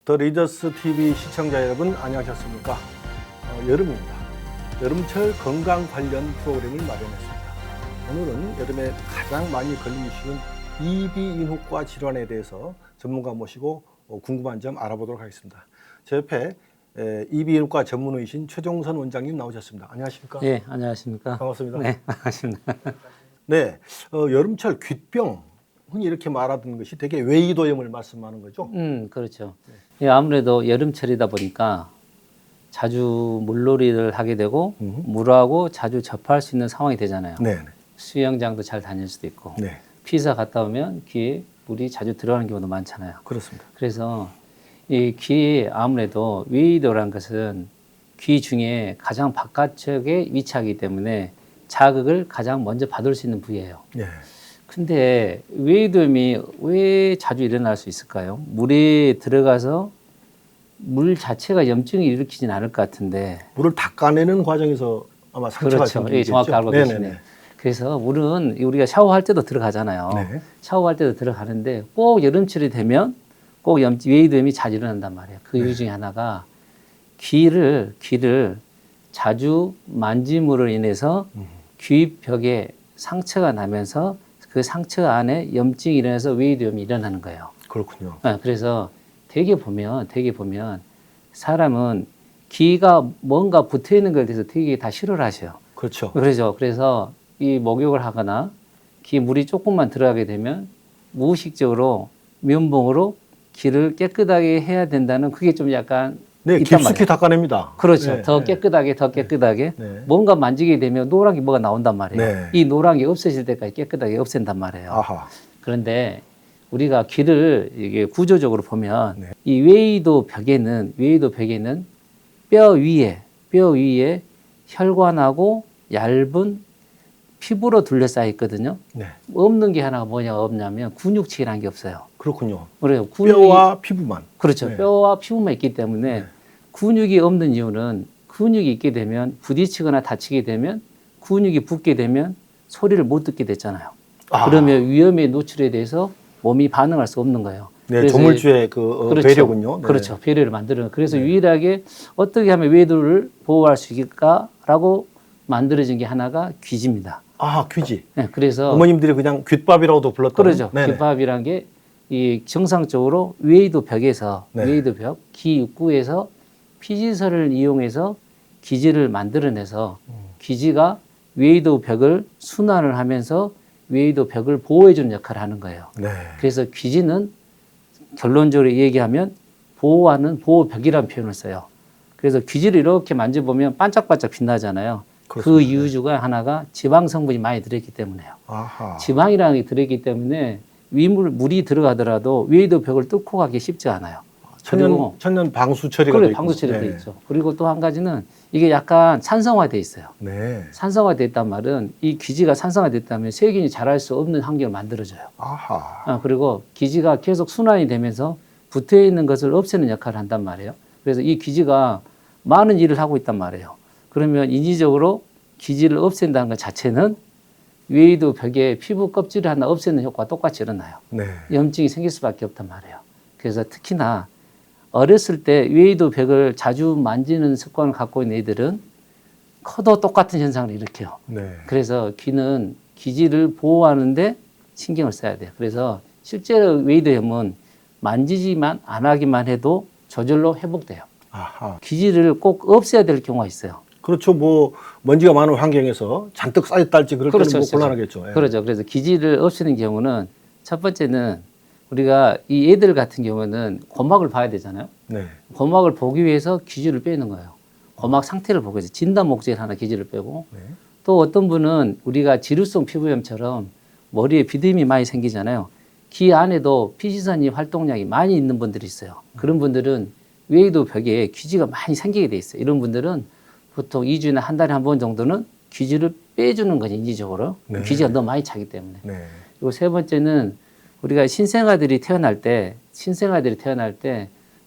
더 리더스 TV 시청자 여러분 안녕하셨습니까? 여름입니다. 여름철 건강 관련 프로그램을 마련했습니다. 오늘은 여름에 가장 많이 걸리시는 이비인후과 질환에 대해서 전문가 모시고 궁금한 점 알아보도록 하겠습니다. 제 옆에 이비인후과 전문의이신 최종선 원장님 나오셨습니다. 안녕하십니까? 네, 안녕하십니까? 반갑습니다. 네, 반갑습니다. 네, 여름철 귓병 흔히 이렇게 말하던 것이 되게 외이도염을 말씀하는 거죠? 그렇죠. 예, 아무래도 여름철이다 보니까 자주 물놀이를 하게 되고 물하고 자주 접할 수 있는 상황이 되잖아요. 네, 수영장도 잘 다닐 수도 있고 네, 피서 갔다 오면 귀에 물이 자주 들어가는 경우도 많잖아요. 그렇습니다. 그래서 이 귀에 아무래도 외이도라는 것은 귀 중에 가장 바깥쪽에 위치하기 때문에 자극을 가장 먼저 받을 수 있는 부위예요. 네. 근데 외이도염이 왜 자주 일어날 수 있을까요? 물에 들어가서 물 자체가 염증을 일으키진 않을 것 같은데. 물을 닦아내는 과정에서 아마 상처가 그렇죠. 생기겠죠. 예, 정확히 알고 계시네요. 그래서 물은 우리가 샤워할 때도 들어가잖아요. 네. 샤워할 때도 들어가는데 꼭 여름철이 되면 꼭 외이도염이 자주 일어난단 말이에요. 그 이유 중에 하나가 귀를 자주 만짐으로 인해서 귀벽에 상처가 나면서 그 상처 안에 염증이 일어나서 외이도염이 일어나는 거예요. 그렇군요. 그래서 되게 보면 사람은 귀가 뭔가 붙어 있는 것에 대해서 되게 다 싫어를 하셔요. 그렇죠. 그래서 이 목욕을 하거나 귀에 물이 조금만 들어가게 되면 무의식적으로 면봉으로 귀를 깨끗하게 해야 된다는 그게 좀 약간 네, 있단 깊숙이 말이에요. 닦아냅니다. 그렇죠. 네, 더 네. 깨끗하게 네. 뭔가 만지게 되면 노란 게 뭐가 나온단 말이에요. 네. 이 노란 게 없어질 때까지 깨끗하게 없앤단 말이에요. 아하. 그런데 우리가 귀를 이게 구조적으로 보면 네. 이 외이도 벽에는 뼈 위에 혈관하고 얇은 피부로 둘러싸여 있거든요. 네. 없는 게 하나가 없냐면 근육층이라는 게 없어요. 그렇군요. 그래요. 뼈와 피부만. 그렇죠. 네. 뼈와 피부만 있기 때문에 네. 근육이 없는 이유는 근육이 있게 되면 부딪히거나 다치게 되면 근육이 붙게 되면 소리를 못 듣게 됐잖아요. 그러면 위험에 노출에 대해서 몸이 반응할 수 없는 거예요. 네, 조물주의 그렇죠. 배려군요. 네. 그렇죠. 배려를 만드는. 그래서 유일하게 어떻게 하면 외도를 보호할 수 있을까라고 만들어진 게 하나가 귀지입니다. 아, 귀지. 네, 그래서 어머님들이 그냥 귓밥이라고도 불렀던. 그러죠. 네네. 귓밥이란 게 이 정상적으로 외이도 벽에서 네. 외이도 벽, 귀 입구에서 피지선을 이용해서 기지를 만들어내서 기지가 외이도 벽을 순환을 하면서 외이도 벽을 보호해주는 역할을 하는 거예요. 네. 그래서 귀지는 결론적으로 얘기하면 보호하는 보호벽이라는 표현을 써요. 그래서 귀지를 이렇게 만져보면 반짝반짝 빛나잖아요. 그렇습니다. 그 이유 중 하나가 지방 성분이 많이 들어있기 때문에요. 아하. 지방이라는 게 들어있기 때문에 물이 들어가더라도 외이도 벽을 뚫고 가기 쉽지 않아요. 천연 방수 처리가 그래, 돼 있고. 방수 처리가 네. 돼 있죠. 그리고 또 한 가지는 이게 약간 산성화돼 있어요. 네. 산성화돼 있단 말은 이 귀지가 산성화돼 있다면 세균이 자랄 수 없는 환경을 만들어줘요. 아하. 그리고 귀지가 계속 순환이 되면서 붙어 있는 것을 없애는 역할을 한단 말이에요. 그래서 이 귀지가 많은 일을 하고 있단 말이에요. 그러면 인위적으로 귀지를 없앤다는 것 자체는 외이도 벽에 피부 껍질을 하나 없애는 효과가 똑같이 일어나요. 네. 염증이 생길 수밖에 없단 말이에요. 그래서 특히나 어렸을 때 외이도 벽을 자주 만지는 습관을 갖고 있는 애들은 커도 똑같은 현상을 일으켜요. 네. 그래서 귀는 귀지를 보호하는데 신경을 써야 돼요. 그래서 실제로 외이도염은 만지지만 안 하기만 해도 저절로 회복돼요. 아하. 귀지를 꼭 없애야 될 경우가 있어요. 그렇죠. 뭐 먼지가 많은 환경에서 잔뜩 쌓였다 할지 그럴 그렇죠, 때는 뭐 그렇죠. 곤란하겠죠. 예. 그렇죠. 그래서 귀지를 없애는 경우는 첫 번째는 우리가 이 애들 같은 경우는 고막을 봐야 되잖아요. 네. 고막을 보기 위해서 귀지를 빼는 거예요. 고막 상태를 보고 있어요. 진단 목적에 하나 귀지를 빼고 네. 또 어떤 분은 우리가 지루성 피부염처럼 머리에 비듬이 많이 생기잖아요. 귀 안에도 피지선이 활동량이 많이 있는 분들이 있어요. 그런 분들은 외이도 벽에 귀지가 많이 생기게 돼 있어요. 이런 분들은 보통 2주나 한 달에 한 번 정도는 귀지를 빼주는 거죠, 인지적으로. 네. 귀지가 너무 많이 차기 때문에. 네. 그리고 세 번째는 우리가 신생아들이 태어날 때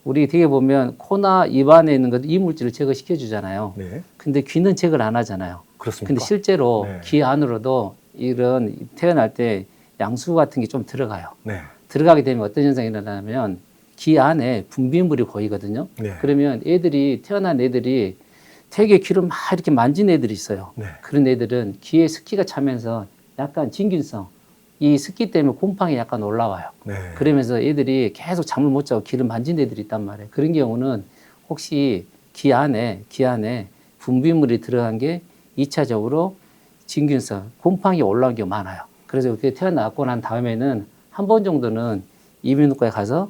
우리 되게 보면 코나 입 안에 있는 것도 이물질을 제거시켜 주잖아요. 네. 근데 귀는 제거를 안 하잖아요. 그렇습니까? 근데 실제로 네. 귀 안으로도 이런 태어날 때 양수 같은 게 좀 들어가요. 네. 들어가게 되면 어떤 현상이 일어나냐면 귀 안에 분비물이 고이거든요. 네. 그러면 애들이 태어난 애들이 되게 귀를 막 이렇게 만진 애들이 있어요. 네. 그런 애들은 귀에 습기가 차면서 약간 진균성, 이 습기 때문에 곰팡이 약간 올라와요. 네. 그러면서 애들이 계속 잠을 못 자고 귀를 만진 애들이 있단 말이에요. 그런 경우는 혹시 귀 안에 분비물이 들어간 게 2차적으로 진균성, 곰팡이 올라온 경우가 많아요. 그래서 그게 태어나고 난 다음에는 한 번 정도는 이비인후과에 가서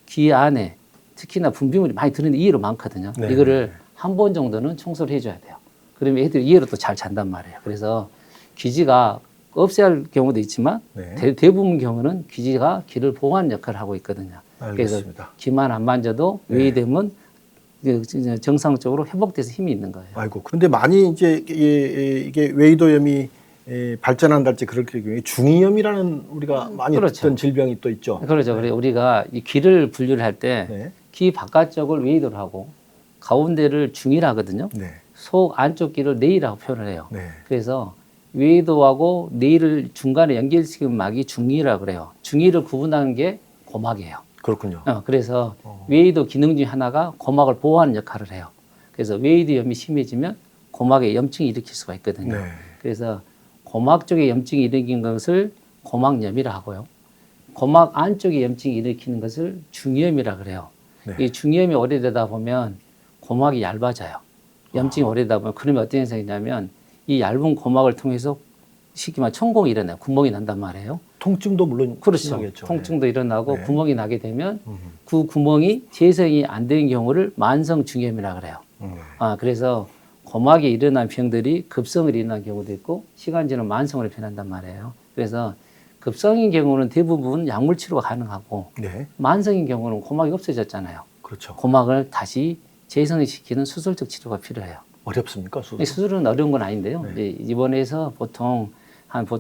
귀 안에 특히나 분비물이 많이 드는 이해로 많거든요. 네. 이거를 한 번 정도는 청소를 해줘야 돼요. 그러면 애들이 이해로 또 잘 잔단 말이에요. 그래서 귀지가 없애야 할 경우도 있지만 네. 대부분 경우는 귀지가 귀를 보호하는 역할을 하고 있거든요. 알겠습니다. 그래서 귀만 안 만져도 네. 외이되면 정상적으로 회복돼서 힘이 있는 거예요. 아이고. 근데 많이 이제 이게 웨이도염이 발전한달지 그럴 경우에 중이염이라는 우리가 많이 그렇죠. 듣던 질병이 또 있죠. 그렇죠. 그래 우리가 이 귀를 분류를 할 때 네. 귀 바깥쪽을 웨이도를 하고 가운데를 중이라 하거든요. 네. 속 안쪽 귀를 네이라고 표현을 해요. 네. 그래서 웨이도하고 네이를 중간에 연결시키는 막이 중이라 그래요. 중이를 구분하는 게 고막이에요. 그렇군요. 그래서 웨이도 기능 중 하나가 고막을 보호하는 역할을 해요. 그래서 웨이도염이 심해지면 고막에 염증이 일으킬 수가 있거든요. 네. 그래서 고막 쪽에 염증이 일으킨 것을 고막염이라 하고요. 고막 안쪽에 염증이 일으키는 것을 중이염이라 그래요. 네. 이 중이염이 오래되다 보면 고막이 얇아져요. 염증이 오래되다 보면 그러면 어떤 현상이냐면 이 얇은 고막을 통해서 쉽게 말하면 천공이 일어나요. 구멍이 난단 말이에요. 통증도 물론 그렇죠. 심하겠죠. 통증도 일어나고 네. 구멍이 나게 되면 그 구멍이 재생이 안 되는 경우를 만성 중이염이라 그래요. 그래서 고막에 일어난 병들이 급성을 일어난 경우도 있고 시간 지나면 만성으로 변한단 말이에요. 그래서 급성인 경우는 대부분 약물 치료가 가능하고 네. 만성인 경우는 고막이 없어졌잖아요. 그렇죠. 고막을 다시 재생시키는 수술적 치료가 필요해요. 어렵습니까? 수술? 수술은 어려운 건 아닌데요. 네. 이제 입원해서 보통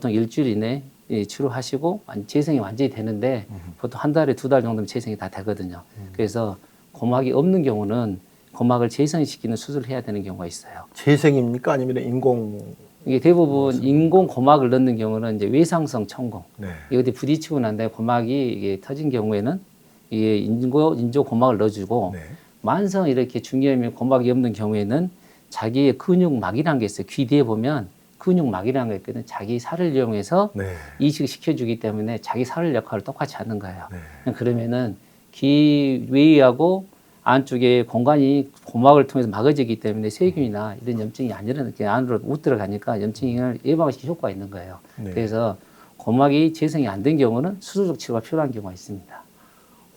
일주일 이내 치료하시고 재생이 완전히 되는데 보통 한 달에 2달 정도면 재생이 다 되거든요. 그래서 고막이 없는 경우는 고막을 재생시키는 수술을 해야 되는 경우가 있어요. 재생입니까? 아니면 인공? 이게 대부분 인공 고막을 넣는 경우는 이제 외상성 천공. 네. 이게 어디 부딪히고 난 다음에 고막이 이게 터진 경우에는 이게 인조 고막을 넣어주고 네. 만성 이렇게 중이염이 고막이 없는 경우에는 자기의 근육막이라는 게 있어요. 귀 뒤에 보면 근육막이라는 게 있거든요. 자기 살을 이용해서 네. 이식을 시켜주기 때문에 자기 살을 역할을 똑같이 하는 거예요. 네. 그러면은 귀 외하고 안쪽에 공간이 고막을 통해서 막아지기 때문에 세균이나 이런 염증이 안 일어나게 안으로 못 들어가니까 염증을 예방시키는 효과가 있는 거예요. 네. 그래서 고막이 재생이 안 된 경우는 수술적 치료가 필요한 경우가 있습니다.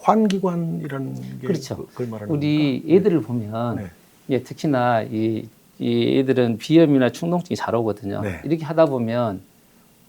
환기관이라는 게 그렇죠. 그걸 말하는 우리 겁니까? 애들을 보면 네. 예, 특히나 이 애들은 비염이나 충농증이 잘 오거든요. 네. 이렇게 하다 보면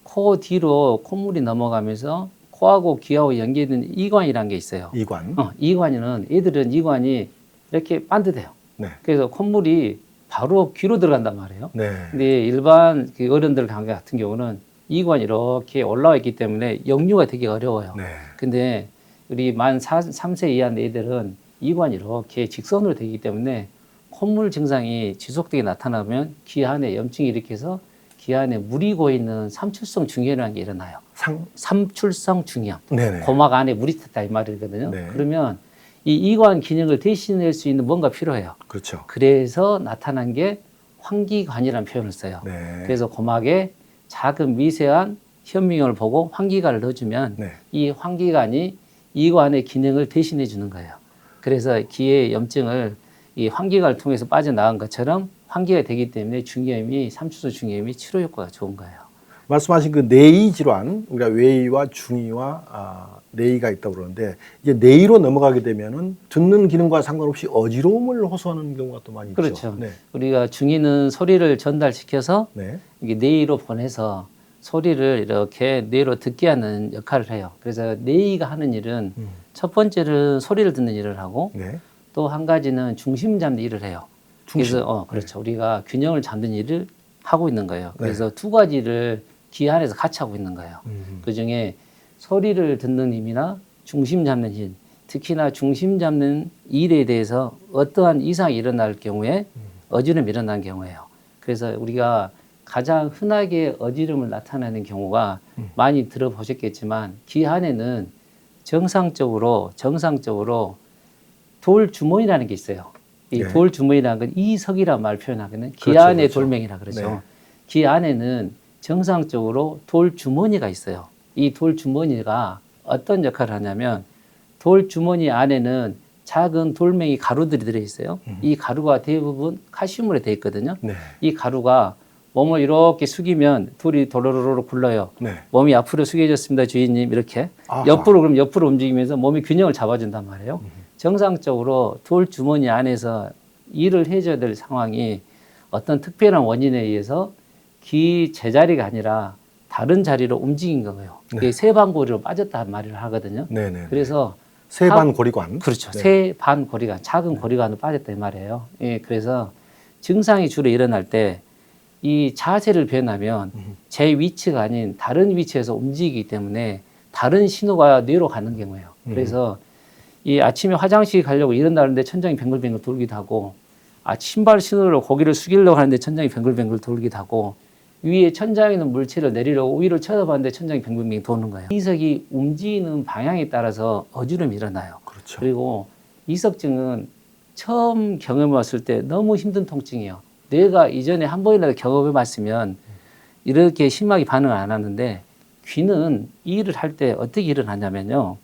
코 뒤로 콧물이 넘어가면서 코하고 귀하고 연계된 이관이라는 게 있어요. 이관. 이관은 애들은 이관이 이렇게 반듯해요. 네. 그래서 콧물이 바로 귀로 들어간단 말이에요. 네. 근데 일반 그 어른들 같은 경우는 이관이 이렇게 올라와 있기 때문에 역류가 되게 어려워요. 네. 근데 우리 만 3세 이하 애들은 이관이 이렇게 직선으로 되기 때문에 콧물 증상이 지속되게 나타나면 귀 안에 염증이 일으켜서 귀 안에 물이 고이는 삼출성 중이염이라는 게 일어나요. 삼출성 중이염. 네네. 고막 안에 물이 찼다 이 말이거든요. 네. 그러면 이 이관 기능을 대신할 수 있는 뭔가 필요해요. 그렇죠. 그래서 나타난 게 환기관이라는 표현을 써요. 네. 그래서 고막에 작은 미세한 현미경을 보고 환기관을 넣어주면 네. 이 환기관이 이관의 기능을 대신해 주는 거예요. 그래서 귀의 염증을 이 환기관을 통해서 빠져나간 것처럼 환기가 되기 때문에 중이염이 삼출성 중이염이 치료 효과가 좋은 거예요. 말씀하신 그 내이 질환, 우리가 외이와 중이와 내이가 있다고 그러는데 이제 내이로 넘어가게 되면은 듣는 기능과 상관없이 어지러움을 호소하는 경우가 또 많이 있죠. 그렇죠. 네. 우리가 중이는 소리를 전달시켜서 네. 이게 뇌로 보내서 소리를 이렇게 뇌로 듣게 하는 역할을 해요. 그래서 뇌가 하는 일은 첫 번째는 소리를 듣는 일을 하고 네. 또 한 가지는 중심 잡는 일을 해요. 중심. 그래서 그렇죠. 우리가 균형을 잡는 일을 하고 있는 거예요. 네. 그래서 두 가지를 귀 안에서 같이 하고 있는 거예요. 그 중에 소리를 듣는 힘이나 중심 잡는 힘, 특히나 중심 잡는 일에 대해서 어떠한 이상이 일어날 경우에 어지럼이 일어난 경우예요. 그래서 우리가 가장 흔하게 어지럼을 나타내는 경우가 많이 들어보셨겠지만 귀 안에는 정상적으로 돌 주머니라는 게 있어요. 이 네. 돌 주머니라는 건 이석이란 말 표현하거든요. 귀 그렇죠, 안에 그렇죠. 돌멩이라 그러죠. 네. 귀 안에는 정상적으로 돌 주머니가 있어요. 이 돌 주머니가 어떤 역할을 하냐면 돌 주머니 안에는 작은 돌멩이 가루들이 들어있어요. 이 가루가 대부분 칼슘으로 되어 있거든요. 네. 이 가루가 몸을 이렇게 숙이면 돌이 도로로로 굴러요. 네. 몸이 앞으로 숙여졌습니다, 주인님. 이렇게 아하. 옆으로 움직이면서 몸이 균형을 잡아준단 말이에요. 정상적으로 돌 주머니 안에서 일을 해줘야 될 상황이 어떤 특별한 원인에 의해서 귀 제자리가 아니라 다른 자리로 움직인 거예요. 네. 이게 세반고리로 빠졌다는 말을 하거든요. 네네. 그래서 세반 고리관. 그렇죠. 네. 세반 고리관, 작은 고리관으로 빠졌다 이 말이에요. 예, 그래서 증상이 주로 일어날 때 이 자세를 변하면 제 위치가 아닌 다른 위치에서 움직이기 때문에 다른 신호가 뇌로 가는 경우예요. 그래서 이 아침에 화장실 가려고 일어나는데 천장이 뱅글뱅글 돌기도 하고, 신발 신으로 고개를 숙이려고 하는데 천장이 뱅글뱅글 돌기도 하고, 위에 천장에 있는 물체를 내리려고 위를 쳐다봤는데 천장이 뱅글뱅글 도는 거예요. 이석이 움직이는 방향에 따라서 어지럼이 일어나요. 그렇죠. 그리고 이석증은 처음 경험해 봤을 때 너무 힘든 통증이에요. 뇌가 이전에 한 번이라도 경험해 봤으면 이렇게 심하게 반응을 안 하는데, 귀는 이 일을 할 때 어떻게 일어나냐면요.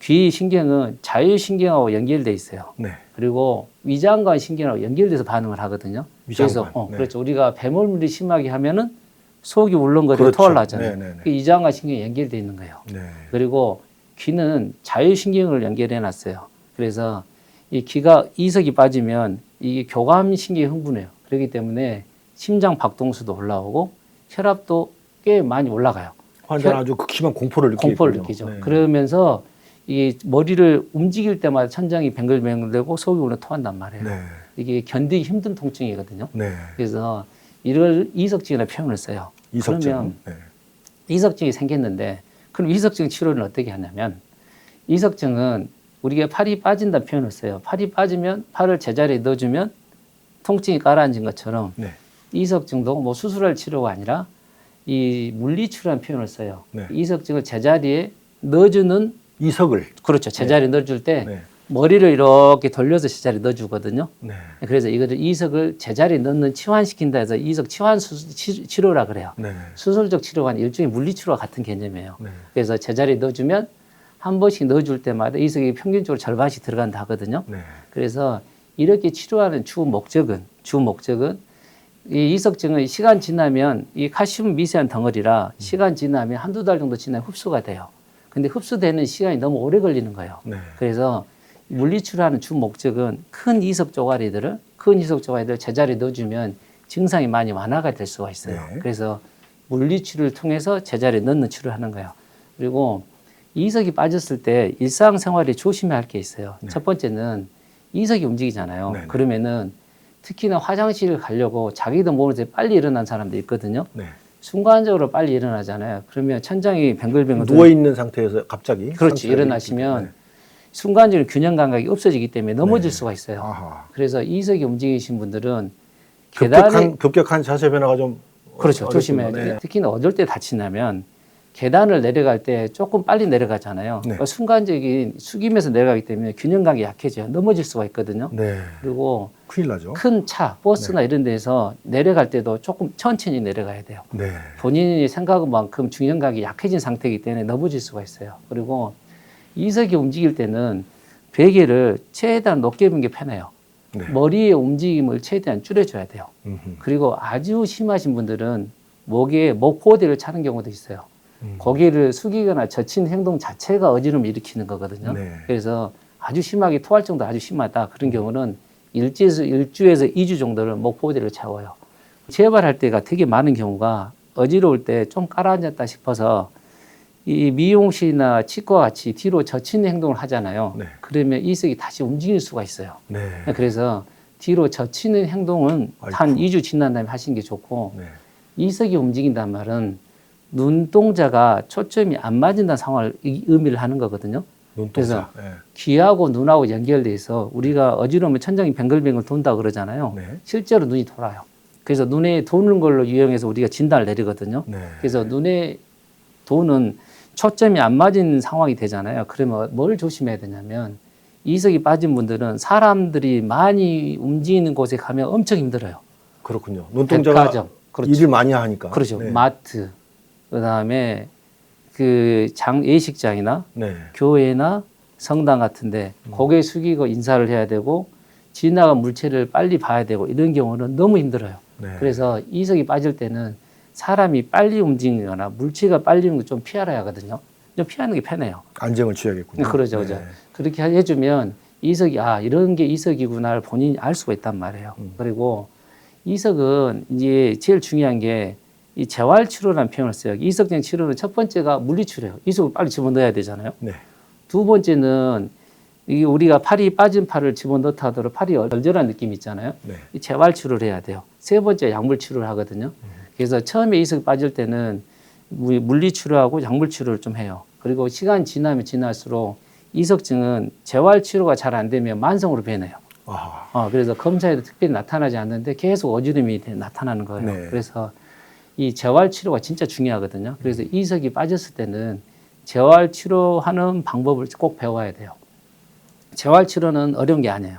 귀 신경은 자율신경하고 연결돼 있어요. 네. 그리고 위장관 신경하고 연결돼서 반응을 하거든요. 위장관. 그래서 네. 그렇죠. 우리가 배멀밀이 심하게 하면은 속이 울렁거리고 그렇죠. 토할 나잖아요. 네네네. 그 위장관 신경이 연결돼 있는 거예요. 네. 그리고 귀는 자율신경을 연결해 놨어요. 그래서 이 귀가 이석이 빠지면 이게 교감신경이 흥분해요. 그렇기 때문에 심장 박동수도 올라오고 혈압도 꽤 많이 올라가요. 환자는 아주 극심한 공포를 느끼죠. 네. 그러면서 이 머리를 움직일 때마다 천장이 뱅글뱅글되고 속이 울어 토한단 말이에요. 네. 이게 견디기 힘든 통증이거든요. 네. 그래서 이걸 이석증이라는 표현을 써요. 이석증. 그러면 네. 이석증이 생겼는데, 그럼 이석증 치료는 어떻게 하냐면, 이석증은 우리가 팔이 빠진다는 표현을 써요. 팔이 빠지면 팔을 제자리에 넣어주면 통증이 가라앉은 것처럼 네. 이석증도 뭐 수술할 치료가 아니라 이 물리치료라는 표현을 써요. 네. 이석증을 제자리에 넣어주는, 이석을. 그렇죠. 제자리에 넣어줄 때 네. 머리를 이렇게 돌려서 제자리에 넣어주거든요. 네. 그래서 이거를 이석을 제자리에 넣는 치환시킨다 해서 이석 치환 치료라 그래요. 네. 수술적 치료가 아니라 일종의 물리치료와 같은 개념이에요. 네. 그래서 제자리에 넣어주면 한 번씩 넣어줄 때마다 이석이 평균적으로 절반씩 들어간다 하거든요. 네. 그래서 이렇게 치료하는 주 목적은 이 이석증은 시간 지나면 이 칼슘 미세한 덩어리라 시간 지나면 한두 달 정도 지나면 흡수가 돼요. 근데 흡수되는 시간이 너무 오래 걸리는 거예요. 네. 그래서 물리치료하는 주 목적은 큰 이석 쪼가리들을 제자리에 넣어주면 증상이 많이 완화가 될 수가 있어요. 네. 그래서 물리치료를 통해서 제자리에 넣는 치료를 하는 거예요. 그리고 이석이 빠졌을 때 일상생활에 조심해야 할 게 있어요. 네. 첫 번째는 이석이 움직이잖아요. 네네. 그러면은 특히나 화장실을 가려고 자기도 모르게 빨리 일어난 사람도 있거든요. 네. 순간적으로 빨리 일어나잖아요. 그러면 천장이 뱅글뱅글 누워 있는 상태에서 갑자기. 그렇지. 상태가 일어나시면 네. 순간적으로 균형 감각이 없어지기 때문에 넘어질 네. 수가 있어요. 아하. 그래서 이석이 움직이신 분들은 계단에 급격한 자세 변화가 좀 그렇죠. 어렵군요. 조심해야죠. 네. 특히나 어떨 때 다치냐면 계단을 내려갈 때 조금 빨리 내려가잖아요. 네. 그러니까 순간적인 숙이면서 내려가기 때문에 균형 감각이 약해져요. 넘어질 수가 있거든요. 네. 그리고 큰일 나죠. 큰 차, 버스나 이런 데서 내려갈 때도 조금 천천히 내려가야 돼요. 네. 본인이 생각한 만큼 중형각이 약해진 상태이기 때문에 넘어질 수가 있어요. 그리고 이석이 움직일 때는 베개를 최대한 높게 는 게 편해요. 네. 머리의 움직임을 최대한 줄여줘야 돼요. 음흠. 그리고 아주 심하신 분들은 목에 목포대를 차는 경우도 있어요. 음. 고개를 숙이거나 젖힌 행동 자체가 어지럼을 일으키는 거거든요. 네. 그래서 아주 심하게 토할 정도 아주 심하다. 그런 경우는 일주에서 2주 정도를 목포대를 채워요. 재발할 때가 되게 많은 경우가 어지러울 때 좀 깔아앉았다 싶어서 이 미용실이나 치과 같이 뒤로 젖히는 행동을 하잖아요. 네. 그러면 이석이 다시 움직일 수가 있어요. 네. 그래서 뒤로 젖히는 행동은 아이고. 한 2주 지난 다음에 하시는 게 좋고, 네. 이석이 움직인다는 말은 눈동자가 초점이 안 맞는다는 상황을 의미를 하는 거거든요. 눈동자. 네. 귀하고 눈하고 연결돼 있어 우리가 어지러우면 천장이 뱅글뱅글 돈다 그러잖아요. 네. 실제로 눈이 돌아요. 그래서 눈에 도는 걸로 유형해서 우리가 진단을 내리거든요. 네. 그래서 눈에 도는 초점이 안 맞은 상황이 되잖아요. 그러면 뭘 조심해야 되냐면 이석이 빠진 분들은 사람들이 많이 움직이는 곳에 가면 엄청 힘들어요. 그렇군요. 눈동자가 백화점, 그렇죠. 일을 많이 하니까. 그렇죠. 네. 마트, 그다음에 그 예식장이나 네. 교회나 성당 같은데 고개 숙이고 인사를 해야 되고 지나간 물체를 빨리 봐야 되고 이런 경우는 너무 힘들어요. 네. 그래서 이석이 빠질 때는 사람이 빨리 움직이거나 물체가 빨리 움직이는 거 좀 피하라 하거든요. 좀 피하는 게 편해요. 안정을 취하겠군요. 그러죠, 그죠. 그렇게 해주면 이석이 이런 게 이석이구나를 본인이 알 수가 있단 말이에요. 그리고 이석은 이제 제일 중요한 게 이 재활치료라는 표현을 써요. 이석적 치료는 첫 번째가 물리치료예요. 이석을 빨리 집어넣어야 되잖아요. 네. 두 번째는 이게 우리가 팔이 빠진 팔을 집어넣다 하더라도 팔이 얼절한 느낌이 있잖아요. 네. 이 재활치료를 해야 돼요. 세 번째 약물치료를 하거든요. 그래서 처음에 이석이 빠질 때는 물리치료하고 약물치료를 좀 해요. 그리고 시간이 지나면 지날수록 이석증은 재활치료가 잘 안 되면 만성으로 변해요. 그래서 검사에도 특별히 나타나지 않는데 계속 어지럼이 나타나는 거예요. 네. 그래서 이 재활치료가 진짜 중요하거든요. 그래서 이석이 빠졌을 때는 재활치료하는 방법을 꼭 배워야 돼요. 재활치료는 어려운 게 아니에요.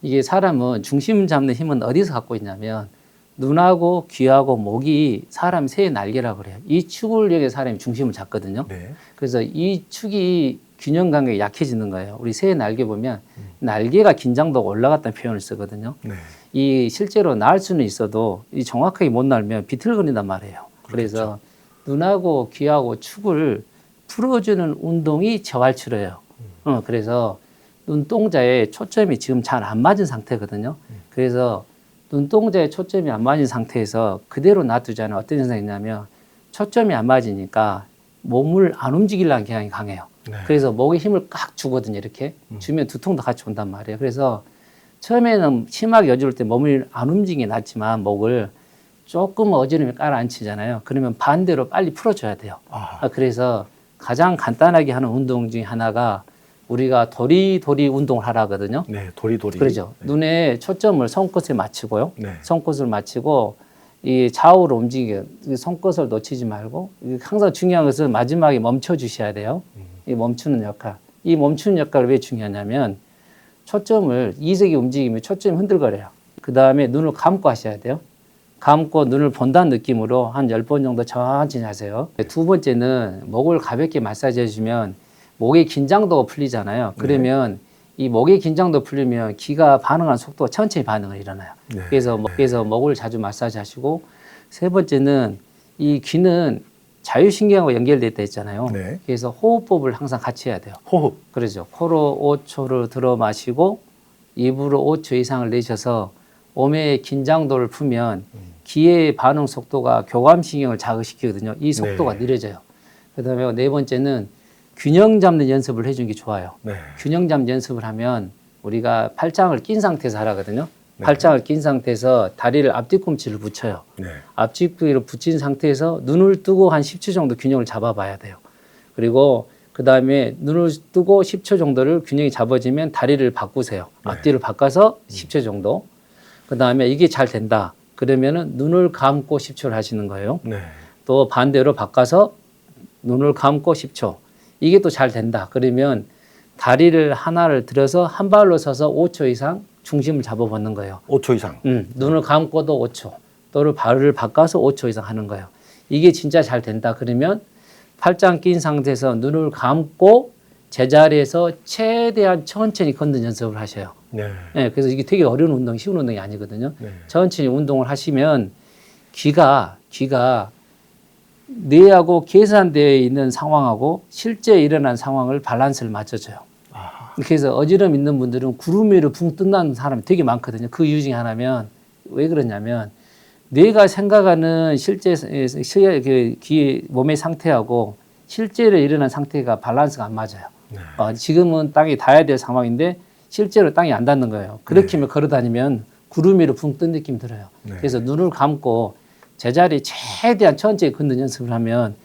이게 사람은 중심 잡는 힘은 어디서 갖고 있냐면 눈하고 귀하고 목이 사람 새 날개라고 그래요. 이 축을 이용해 사람이 중심을 잡거든요. 네. 그래서 이 축이 균형 감각이 약해지는 거예요. 우리 새 날개 보면 날개가 긴장도가 올라갔다는 표현을 쓰거든요. 네. 이 실제로 날 수는 있어도 이 정확하게 못 날면 비틀거린단 말이에요. 그래서 눈하고 귀하고 축을 풀어주는 운동이 재활치료예요. 그래서 눈동자에 초점이 지금 잘 안 맞은 상태거든요. 그래서 눈동자에 초점이 안 맞은 상태에서 그대로 놔두자면 어떤 현상이 있냐면 초점이 안 맞으니까 몸을 안 움직이려는 경향이 강해요. 네. 그래서 목에 힘을 꽉 주거든요. 이렇게 주면 두통도 같이 온단 말이에요. 그래서 처음에는 심하게 어지러울 때 몸을 안 움직이는 게 낫지만 목을 조금 어지르면 깔아앉히잖아요. 그러면 반대로 빨리 풀어줘야 돼요. 그래서 가장 간단하게 하는 운동 중에 하나가 우리가 도리도리 운동을 하라 하거든요. 네, 도리도리. 그렇죠. 네. 눈에 초점을 손끝에 맞추고요. 네. 손끝을 맞추고 이 좌우로 움직여 손끝을 놓치지 말고 항상 중요한 것은 마지막에 멈춰 주셔야 돼요. 이 멈추는 역할. 이 멈추는 역할이 왜 중요하냐면 초점을 이석이 움직이면 초점이 흔들거려요. 그 다음에 눈을 감고 하셔야 돼요. 감고 눈을 본다는 느낌으로 한 10번 정도 천천히 하세요. 두 번째는 목을 가볍게 마사지 해주면 목의 긴장도가 풀리잖아요. 그러면 이 목의 긴장도 풀리면 귀가 반응하는 속도가 천천히 반응을 일어나요. 네. 그래서 목을 자주 마사지 하시고 세 번째는 이 귀는 자율신경하고 연결되어 있잖아요. 네. 그래서 호흡법을 항상 같이 해야 돼요. 호흡. 그렇죠. 코로 5초를 들어 마시고 입으로 5초 이상을 내셔서 몸의 긴장도를 풀면 귀의 반응 속도가 교감신경을 자극시키거든요. 이 속도가 네. 느려져요. 그다음에 네 번째는 균형 잡는 연습을 해주는 게 좋아요. 네. 균형 잡는 연습을 하면 우리가 팔짱을 낀 상태에서 하라거든요. 팔짱을 낀 상태에서 다리를 앞뒤꿈치를 붙여요. 네. 앞뒤꿈치를 붙인 상태에서 눈을 뜨고 한 10초 정도 균형을 잡아봐야 돼요. 그리고 그 다음에 눈을 뜨고 10초 정도를 균형이 잡아지면 다리를 바꾸세요. 앞뒤를 바꿔서 10초 정도. 그 다음에 이게 잘 된다. 그러면은 눈을 감고 10초를 하시는 거예요. 네. 또 반대로 바꿔서 눈을 감고 10초. 이게 또 잘 된다. 그러면 다리를 하나를 들어서 한 발로 서서 5초 이상 중심을 잡아보는 거예요. 5초 이상. 눈을 감고도 5초. 또를 발을 바꿔서 5초 이상 하는 거예요. 이게 진짜 잘 된다. 그러면 팔짱 낀 상태에서 눈을 감고 제자리에서 최대한 천천히 걷는 연습을 하셔요. 네. 네, 그래서 이게 되게 어려운 운동, 쉬운 운동이 아니거든요. 네. 천천히 운동을 하시면 귀가 뇌하고 계산되어 있는 상황하고 실제 일어난 상황을 밸런스를 맞춰줘요. 그래서 어지럼 있는 분들은 구름 위로 붕 뜬다는 사람이 되게 많거든요. 그 이유 중에 하나면 왜 그러냐면 뇌가 생각하는 실제 귀 몸의 상태하고 실제로 일어난 상태가 밸런스가 안 맞아요. 네. 지금은 땅이 닿아야 될 상황인데 실제로 땅이 안 닿는 거예요. 그렇게 하면 걸어 다니면 구름 위로 붕 뜬 느낌 들어요. 네. 그래서 눈을 감고 제자리 최대한 천천히 걷는 연습을 하면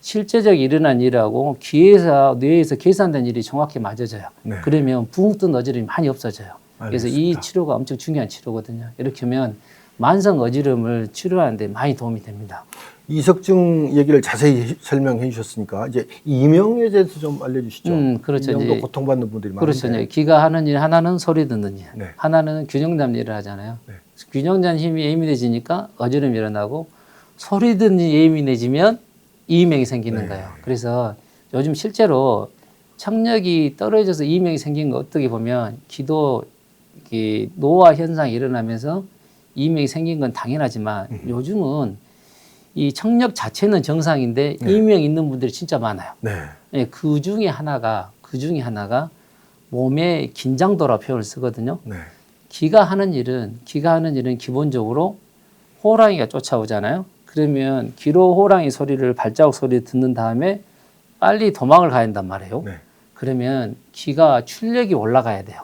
실제적으로 일어난 일하고 귀에서 뇌에서 계산된 일이 정확히 맞아져요. 네. 그러면 붕 뜬 어지럼이 많이 없어져요. 그래서 이 알겠습니다. 치료가 엄청 중요한 치료거든요. 이렇게 하면 만성 어지럼을 치료하는 데 많이 도움이 됩니다. 이석증 얘기를 자세히 설명해 주셨으니까 이제 이명에 대해서 좀 알려주시죠. 그렇죠. 이명도 이제 고통받는 분들이 그렇죠. 많은데. 이제 귀가 하는 일 하나는 소리 듣는 일, 네. 하나는 균형 잡는 일을 하잖아요. 네. 균형 잡는 힘이 예민해지니까 어지럼이 일어나고 소리 듣는 일이 예민해지면 이명이 생기는 네. 거예요. 그래서 요즘 실제로 청력이 떨어져서 이명이 생긴 거 어떻게 보면 기도 노화 현상이 일어나면서 이명이 생긴 건 당연하지만 요즘은 이 청력 자체는 정상인데 네. 이명 있는 분들이 진짜 많아요. 네. 예, 그 중에 하나가 몸의 긴장도라 표현을 쓰거든요. 네. 기가 하는 일은 기본적으로 호랑이가 쫓아오잖아요. 그러면 귀로 호랑이 소리를 발자국 소리 듣는 다음에 빨리 도망을 가야 한단 말이에요. 네. 그러면 귀가 출력이 올라가야 돼요.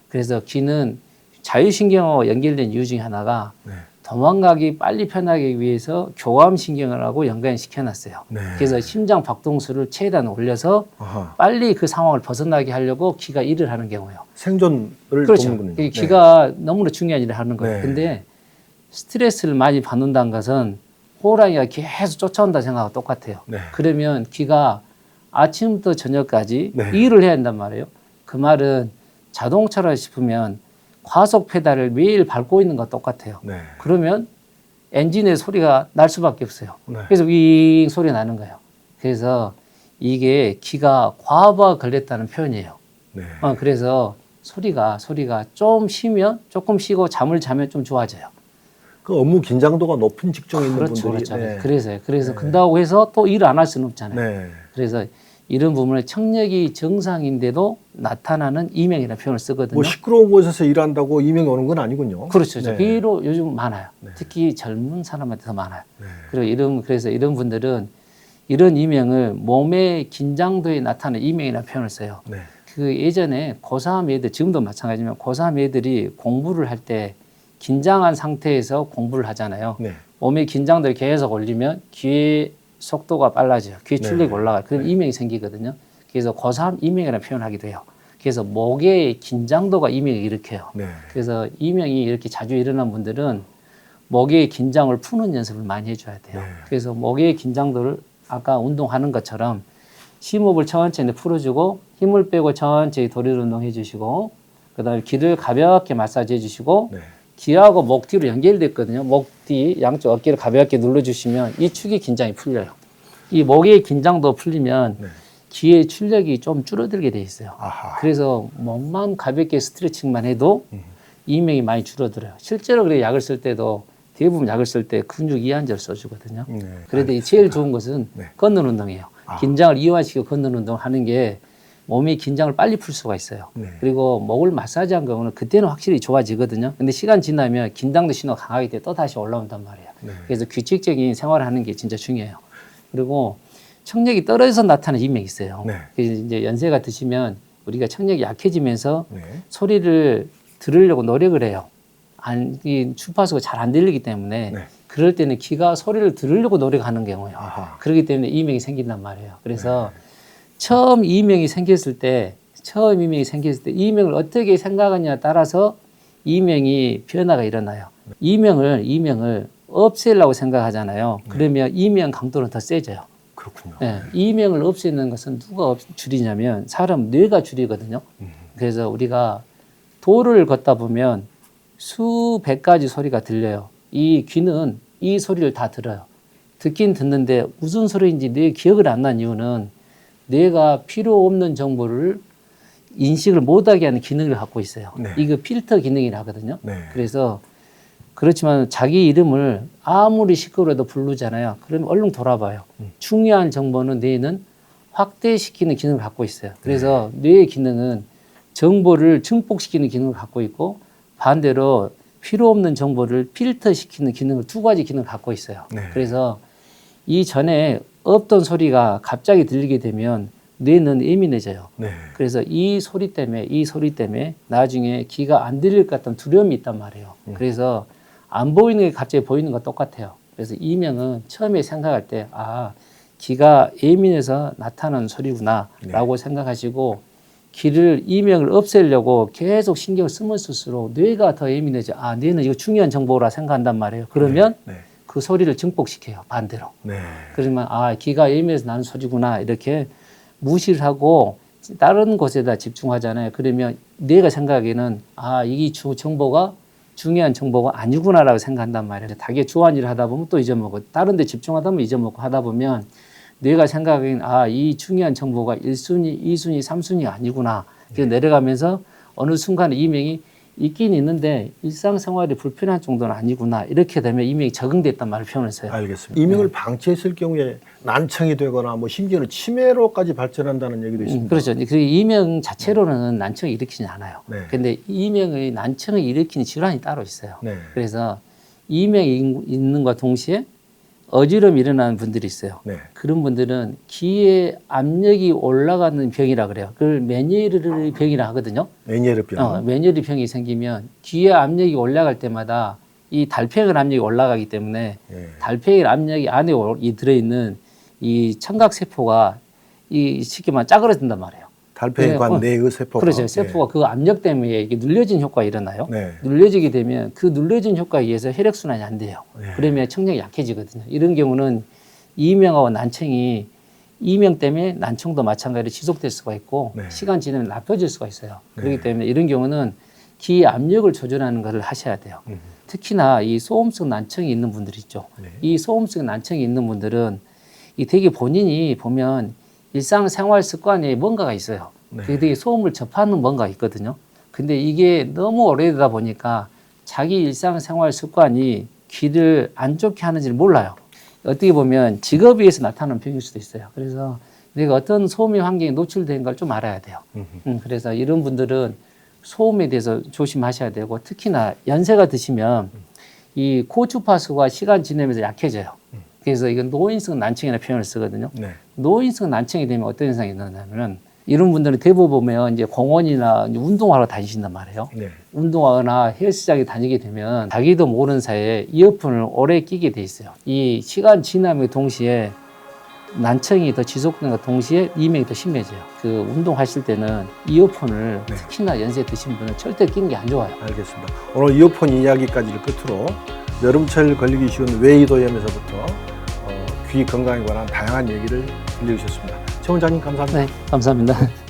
그래서 귀는 자율신경하고 연결된 이유 중에 하나가 네. 도망가기 빨리 편하기 위해서 교감신경하고 연관시켜 놨어요. 네. 그래서 심장 박동수를 최대한 올려서 아하. 빨리 그 상황을 벗어나게 하려고 귀가 일을 하는 경우예요. 생존을 그렇죠. 돕는군요. 이 귀가 너무나 중요한 일을 하는 거예요. 네. 근데 스트레스를 많이 받는다는 것은 호랑이가 계속 쫓아온다 생각하고 똑같아요. 네. 그러면 귀가 아침부터 저녁까지 네. 일을 해야 한단 말이에요. 그 말은 자동차라 싶으면 과속 페달을 매일 밟고 있는 것과 똑같아요. 네. 그러면 엔진의 소리가 날 수밖에 없어요. 네. 그래서 윙 소리 나는 거예요. 그래서 이게 귀가 과부하 걸렸다는 표현이에요. 네. 그래서 소리가 좀 쉬면 조금 쉬고 잠을 자면 좀 좋아져요. 그 업무 긴장도가 높은 직종에 있는 그렇죠, 분들이 그렇죠. 네. 그래서요. 그래서 네. 그런다고 해서 또 일을 안 할 수는 없잖아요. 네. 그래서 이런 부분을 청력이 정상인데도 나타나는 이명이라는 표현을 쓰거든요. 뭐 시끄러운 곳에서 일한다고 이명이 오는 건 아니군요. 그렇죠. 네. 귀로 요즘 많아요. 네. 특히 젊은 사람한테 더 많아요. 네. 그래서 이런 분들은 이런 이명을 몸의 긴장도에 나타나는 이명이라는 표현을 써요. 네. 그 예전에 고3 애들, 지금도 마찬가지지만 고3 애들이 공부를 할 때 긴장한 상태에서 공부를 하잖아요. 네. 몸의 긴장도를 계속 올리면 귀의 속도가 빨라져요. 귀의 네. 출력이 올라가요. 그럼 네. 이명이 생기거든요. 그래서 고3 이명이라는 표현하기도 해요. 그래서 목의 긴장도가 이명을 일으켜요. 네. 그래서 이명이 이렇게 자주 일어난 분들은 목의 긴장을 푸는 연습을 많이 해줘야 돼요. 네. 그래서 목의 긴장도를 아까 운동하는 것처럼 심호흡을 천천히 풀어주고 힘을 빼고 천천히 도리를 운동해 주시고 그다음에 귀를 가볍게 마사지 해주시고 네. 귀하고 목 뒤로 연결됐거든요. 목 뒤 양쪽 어깨를 가볍게 눌러주시면 이 축의 긴장이 풀려요. 이 목의 긴장도 풀리면 네. 귀의 출력이 좀 줄어들게 돼 있어요. 아하. 그래서 몸만 가볍게 스트레칭만 해도 이명이 많이 줄어들어요. 실제로 그래 약을 쓸 때도 대부분 약을 쓸 때 근육 이완제를 써주거든요. 네. 그런데 이 제일 좋은 것은 네. 걷는 운동이에요. 아. 긴장을 이완시키고 걷는 운동을 하는 게 몸의 긴장을 빨리 풀 수가 있어요. 네. 그리고 목을 마사지한 경우는 그때는 확실히 좋아지거든요. 근데 시간 지나면 긴장도 신호가 강하기 때문에 또 다시 올라온단 말이에요. 네. 그래서 규칙적인 생활을 하는 게 진짜 중요해요. 그리고 청력이 떨어져서 나타나는 이명이 있어요. 네. 그래서 이제 연세가 드시면 우리가 청력이 약해지면서 네. 소리를 들으려고 노력을 해요. 이 주파수가 잘 안 들리기 때문에 네. 그럴 때는 귀가 소리를 들으려고 노력하는 경우예요. 아하. 그렇기 때문에 이명이 생긴단 말이에요. 그래서 처음 이명이 생겼을 때 이명을 어떻게 생각하냐에 따라서 이명이 변화가 일어나요. 이명을 없애려고 생각하잖아요. 그러면 이명 강도는 더 세져요. 그렇군요. 네, 이명을 없애는 것은 누가 줄이냐면 사람 뇌가 줄이거든요. 그래서 우리가 도를 걷다 보면 수백 가지 소리가 들려요. 이 귀는 이 소리를 다 들어요. 듣긴 듣는데 무슨 소리인지 뇌 기억을 안 난 이유는 뇌가 필요 없는 정보를 인식을 못하게 하는 기능을 갖고 있어요. 네. 이거 필터 기능이라 하거든요. 네. 그래서 그렇지만 자기 이름을 아무리 시끄러워도 부르잖아요. 그러면 얼른 돌아봐요. 중요한 정보는 뇌는 확대시키는 기능을 갖고 있어요. 그래서 뇌의 기능은 정보를 증폭시키는 기능을 갖고 있고 반대로 필요 없는 정보를 필터시키는 기능을 두 가지 기능을 갖고 있어요. 네. 그래서 이전에 없던 소리가 갑자기 들리게 되면 뇌는 예민해져요. 네. 그래서 이 소리 때문에 나중에 귀가 안 들릴 것 같은 두려움이 있단 말이에요. 그래서 안 보이는 게 갑자기 보이는 거 똑같아요. 그래서 이명은 처음에 생각할 때, 귀가 예민해서 나타나는 소리구나 라고 생각하시고 귀를 이명을 없애려고 계속 신경을 쓰면 쓸수록 뇌가 더 예민해져. 아, 뇌는 이거 중요한 정보라 생각한단 말이에요. 그러면 그 소리를 증폭시켜요. 반대로. 그러면 아, 귀가 예민해서 나는 소리구나 이렇게 무시를 하고 다른 곳에다 집중하잖아요. 그러면 뇌가 생각하기에는 아, 이 정보가 중요한 정보가 아니구나라고 생각한단 말이에요. 자기 주한 일을 하다 보면 또 잊어먹고 다른 데 집중하다 보면 잊어먹고 하다 보면 뇌가 생각하기엔 아, 이 중요한 정보가 1순위, 2순위, 3순위 아니구나. 그래서 내려가면서 어느 순간에 이명이 있긴 있는데 일상생활이 불편한 정도는 아니구나. 이렇게 되면 이명이 적응됐단 말을 표현을 써요. 알겠습니다. 이명을 방치했을 경우에 난청이 되거나 뭐 심지어는 치매로까지 발전한다는 얘기도 있습니다. 그렇죠. 그 이명 자체로는 난청을 일으키지 않아요. 근데 이명의 난청을 일으키는 질환이 따로 있어요. 그래서 이명이 있는 것과 동시에 어지럼이 일어나는 분들이 있어요. 그런 분들은 귀에 압력이 올라가는 병이라 그래요. 그걸 메니에르 병이라 하거든요. 메니에르 병. 메니에르 병이 생기면 귀에 압력이 올라갈 때마다 이 달팽이 압력이 올라가기 때문에 달팽이 압력이 안에 들어있는 이 청각 세포가 이 쉽게 말하면 짜그러진단 말이에요. 달팽이관 내의 세포가. 그렇죠. 세포가 그 압력 때문에 이게 눌려진 효과가 일어나요. 눌려지게 되면 그 눌려진 효과에 의해서 혈액순환이 안 돼요. 그러면 청력이 약해지거든요. 이런 경우는 이명하고 난청이 이명 때문에 난청도 마찬가지로 지속될 수가 있고 시간 지나면 나빠질 수가 있어요. 그렇기 때문에 이런 경우는 귀 압력을 조절하는 것을 하셔야 돼요. 특히나 이 소음성 난청이 있는 분들 있죠. 이 소음성 난청이 있는 분들은 이 되게 본인이 보면 일상생활 습관에 뭔가가 있어요. 그게 되게 소음을 접하는 뭔가가 있거든요. 근데 이게 너무 오래되다 보니까 자기 일상생활 습관이 귀를 안 좋게 하는지를 몰라요. 어떻게 보면 직업에 의해서 나타나는 병일 수도 있어요. 그래서 내가 어떤 소음의 환경에 노출된 걸 좀 알아야 돼요. 그래서 이런 분들은 소음에 대해서 조심하셔야 되고 특히나 연세가 드시면 이 고주파수가 시간 지나면서 약해져요. 그래서 이건 노인성 난청이라는 표현을 쓰거든요. 노인성 난청이 되면 어떤 현상이 일어나냐면 이런 분들은 대부분 보면 이제 공원이나 이제 운동하러 다니신단 말이에요. 운동하거나 헬스장에 다니게 되면 자기도 모르는 사이에 이어폰을 오래 끼게 돼 있어요. 이 시간 지남과 동시에 난청이 더 지속된과 동시에 이명이 더 심해져요. 그 운동하실 때는 이어폰을 특히나 연세 드신 분은 절대 끼는 게 안 좋아요. 알겠습니다. 오늘 이어폰 이야기까지를 끝으로 여름철 걸리기 쉬운 외이도염에서부터 귀 건강에 관한 다양한 얘기를 들려주셨습니다. 최 원장님 감사합니다. 네, 감사합니다.